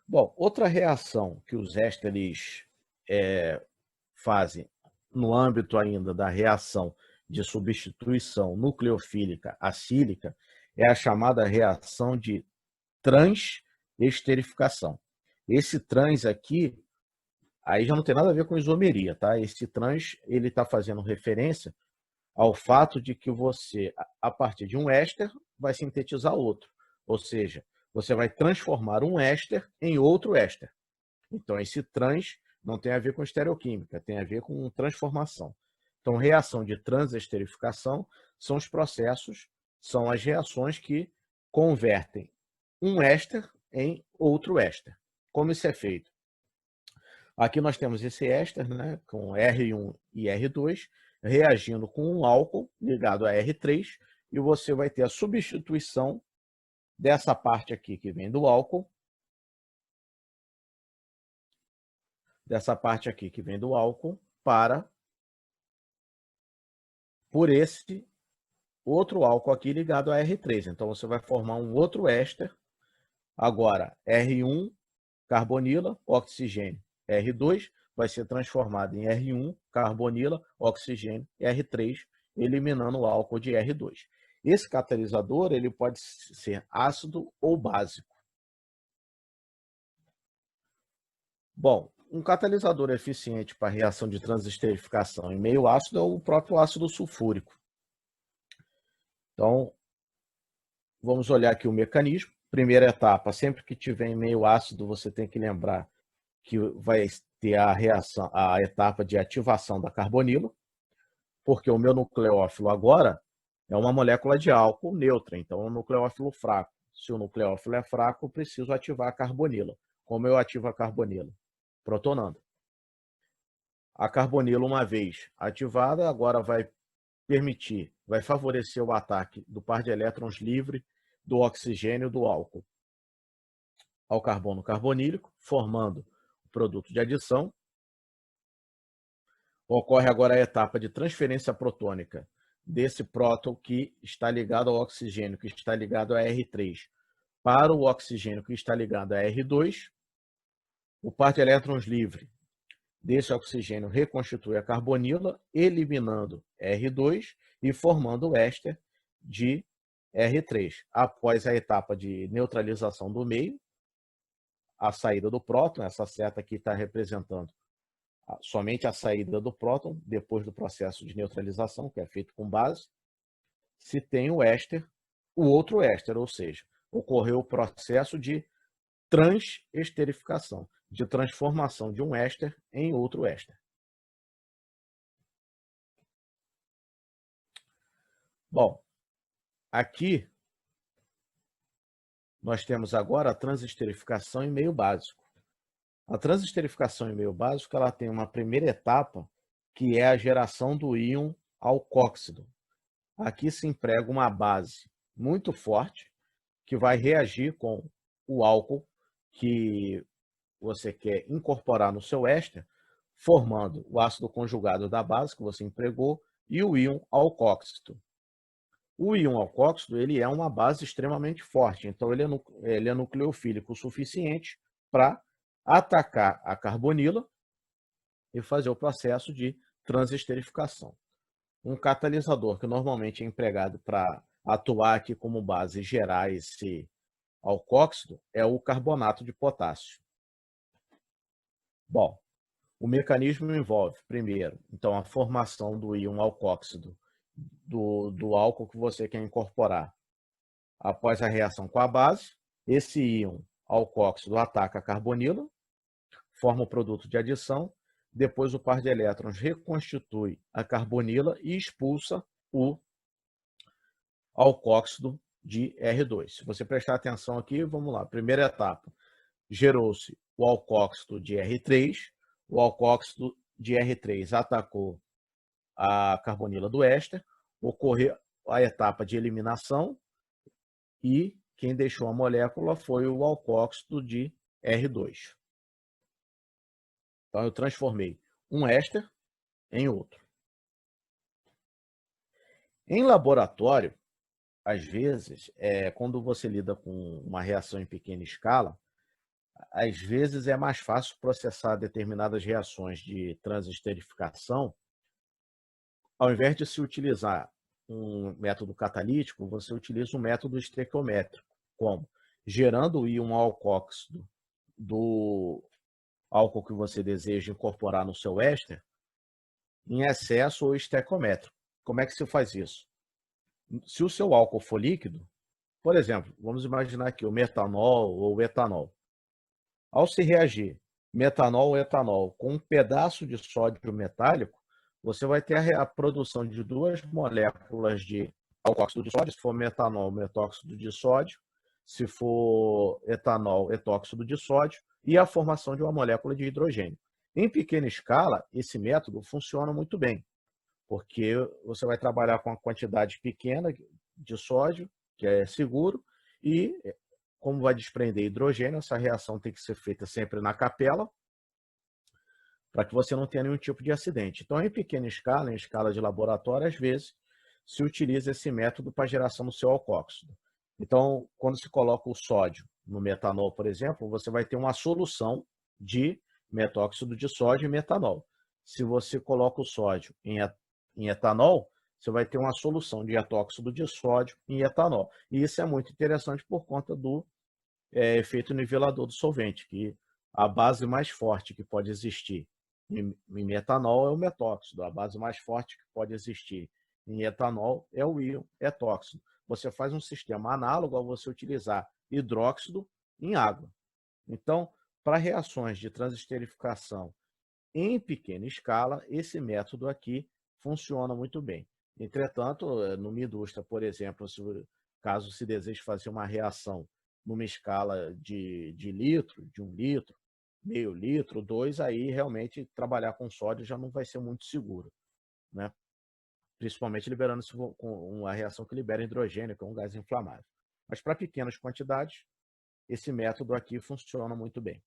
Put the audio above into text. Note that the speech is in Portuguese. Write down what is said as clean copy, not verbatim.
Bom, outra reação que os ésteres fazem no âmbito ainda da reação de substituição nucleofílica acílica é a chamada reação de transesterificação. Esse trans aqui, aí já não tem nada a ver com isomeria, tá? Esse trans, ele está fazendo referência ao fato de que você, a partir de um éster, vai sintetizar outro. Ou seja, você vai transformar um éster em outro éster. Então, esse trans não tem a ver com estereoquímica, tem a ver com transformação. Então, reação de transesterificação são os processos, são as reações que convertem um éster em outro éster. Como isso é feito? Aqui nós temos esse éster, né, com R1 e R2, reagindo com um álcool ligado a R3, e você vai ter a substituição dessa parte aqui que vem do álcool, por esse outro álcool aqui ligado a R3. Então, você vai formar um outro éster. Agora, R1, carbonila, oxigênio. R2 vai ser transformado em R1, carbonila, oxigênio, R3, eliminando o álcool de R2. Esse catalisador ele pode ser ácido ou básico. Bom, um catalisador eficiente para a reação de transesterificação em meio ácido é o próprio ácido sulfúrico. Então, vamos olhar aqui o mecanismo. Primeira etapa, sempre que tiver em meio ácido, você tem que lembrar que vai ter a reação, a etapa de ativação da carbonila, porque o meu nucleófilo agora é uma molécula de álcool neutra, então é um nucleófilo fraco. Se o nucleófilo é fraco, eu preciso ativar a carbonila. Como eu ativo a carbonila? Protonando. A carbonila, uma vez ativada, agora vai favorecer o ataque do par de elétrons livre do oxigênio do álcool ao carbono carbonílico, formando o produto de adição. Ocorre agora a etapa de transferência protônica desse próton que está ligado ao oxigênio, que está ligado a R3, para o oxigênio que está ligado a R2. O par de elétrons livre desse oxigênio reconstitui a carbonila, eliminando R2 e formando o éster de R3. Após a etapa de neutralização do meio, a saída do próton, essa seta aqui está representando somente a saída do próton, depois do processo de neutralização, que é feito com base, se tem o éster, o outro éster, ou seja, ocorreu o processo de transesterificação, de transformação de um éster em outro éster. Bom, aqui nós temos agora a transesterificação em meio básico. A transesterificação em meio básico ela tem uma primeira etapa, que é a geração do íon alcóxido. Aqui se emprega uma base muito forte, que vai reagir com o álcool que você quer incorporar no seu éster, formando o ácido conjugado da base que você empregou e o íon alcóxido. O íon alcóxido ele é uma base extremamente forte, então ele é nucleofílico o suficiente para atacar a carbonila e fazer o processo de transesterificação. Um catalisador que normalmente é empregado para atuar aqui como base e gerar esse alcóxido é o carbonato de potássio. Bom, o mecanismo envolve, primeiro, então, a formação do íon alcóxido do álcool que você quer incorporar. Após a reação com a base, esse íon alcóxido ataca a carbonila, forma o produto de adição, depois o par de elétrons reconstitui a carbonila e expulsa o alcóxido de R2. Se você prestar atenção aqui, vamos lá. Primeira etapa, gerou-se o alcóxido de R3, o alcóxido de R3 atacou a carbonila do éster, ocorreu a etapa de eliminação e quem deixou a molécula foi o alcóxido de R2. Então eu transformei um éster em outro. Em laboratório, às vezes, quando você lida com uma reação em pequena escala, às vezes é mais fácil processar determinadas reações de transesterificação, ao invés de se utilizar um método catalítico, você utiliza um método estequiométrico. Como? Gerando o íon alcoóxido do álcool que você deseja incorporar no seu éster, em excesso ou estequiométrico. Como é que se faz isso? Se o seu álcool for líquido, por exemplo, vamos imaginar aqui o metanol ou o etanol. Ao se reagir metanol ou etanol com um pedaço de sódio metálico, você vai ter a produção de duas moléculas de alcoóxido de sódio, se for metanol, metóxido de sódio, se for etanol, etóxido de sódio, e a formação de uma molécula de hidrogênio. Em pequena escala, esse método funciona muito bem, porque você vai trabalhar com uma quantidade pequena de sódio, que é seguro, e como vai desprender hidrogênio, essa reação tem que ser feita sempre na capela, para que você não tenha nenhum tipo de acidente. Então, em pequena escala, em escala de laboratório, às vezes, se utiliza esse método para geração do seu alcoóxido. Então, quando se coloca o sódio no metanol, por exemplo, você vai ter uma solução de metóxido de sódio e metanol. Se você coloca o sódio em etanol, você vai ter uma solução de etóxido de sódio em etanol. E isso é muito interessante por conta do efeito nivelador do solvente, que a base mais forte que pode existir em metanol é o metóxido, a base mais forte que pode existir em etanol é o íon etóxido. Você faz um sistema análogo a você utilizar hidróxido em água. Então, para reações de transesterificação em pequena escala, esse método aqui funciona muito bem. Entretanto, numa indústria, por exemplo, caso se deseje fazer uma reação numa escala de litro, de 1 litro, meio litro, 2, aí realmente trabalhar com sódio já não vai ser muito seguro, né? Principalmente liberando com uma reação que libera hidrogênio, que é um gás inflamável. Mas para pequenas quantidades, esse método aqui funciona muito bem.